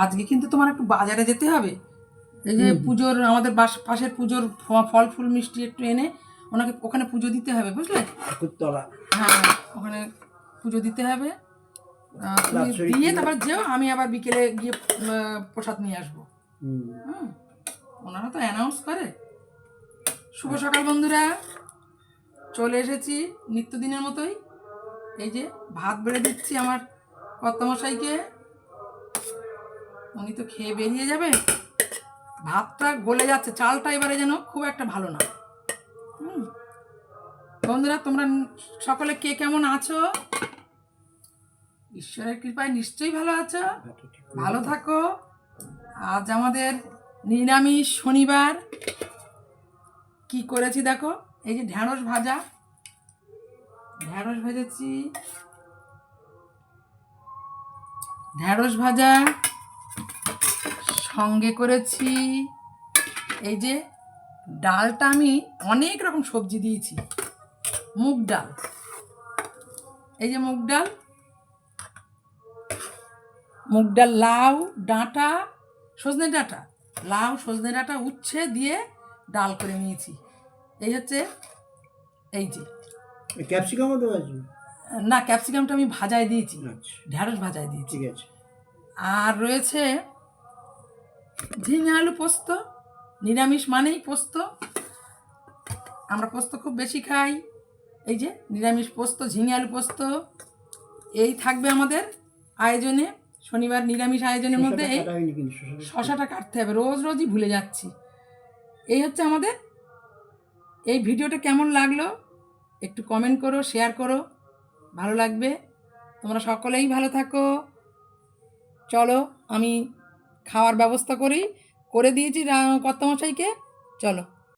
আজকে কিন্তু তোমার একটু বাজারে যেতে হবে। এই যে পুজোর আমাদের পাশের পুজোর ফল ফুল মিষ্টি একটু এনে ওখানে পুজো দিতে হবে, বুঝলে? ঠাকুরতলা। হ্যাঁ, ওখানে পুজো দিতে হবে। তুমি দিয়ে তারপর যেও, আমি আবার বিকেলে গিয়ে প্রসাদ নিয়ে আসবো। ওনারা তো অ্যানাউন্স করে। শুভ সকাল বন্ধুরা, চলে এসেছি নিত্যদিনের মতোই। এই যে ভাত বেড়ে দিচ্ছি আমার কর্তামশাইকে, উনি তো খেয়ে বেরিয়ে যাবে। ভাতটা গলে যাচ্ছে, চালটা এবারে যেন খুব একটা ভালো না। বন্ধুরা, তোমরা সকলে কে কেমন আছো? ঈশ্বরের কৃপায় নিশ্চয়ই ভালো আছো, ভালো থাকো। আজ আমাদের নিরামিষ শনিবার। কি করেছি দেখো, এই যে ঢ্যাঁড়স ভাজা, ঢ্যাঁড়স ভেজেছি, ঢ্যাঁড়স ভাজা সঙ্গে করেছি। এই যে ডালটা আমি অনেক রকম সবজি দিয়েছি, মুগ ডাল, এই যে মুগ ডাল, মুগ ডাল, লাউ ডাঁটা, সজনে ডাঁটা, লাউ সজনে ডাঁটা উচ্ছে দিয়ে ডাল করে নিয়েছি। এই হচ্ছে, এই যে ক্যাপসিকামও দেওয়া আছে? না, ক্যাপসিকামটা আমি ভাজায় দিয়েছি, ঢ্যাঁড়স ভাজায় দিয়েছি। ঠিক আছে। আর রয়েছে ঝিঙে আলু পোস্ত। নিরামিষ মানেই পোস্ত, আমরা পোস্ত খুব বেশি খাই। এই যে নিরামিষ পোস্ত, ঝিঙে আলু পোস্ত, এই থাকবে আমাদের আয়োজনে। শনিবার নিরামিষ আয়োজনের মধ্যে এই শশাটা কাটতে হবে, রোজ রোজই ভুলে যাচ্ছি। এই হচ্ছে আমাদের। এই ভিডিওটা কেমন লাগলো একটু কমেন্ট করো, শেয়ার করো, ভালো লাগবে। তোমরা সকলেই ভালো থাকো। চলো, আমি খাওয়ার ব্যবস্থা করে দিয়েছি কর্তামশাইকে। চলো।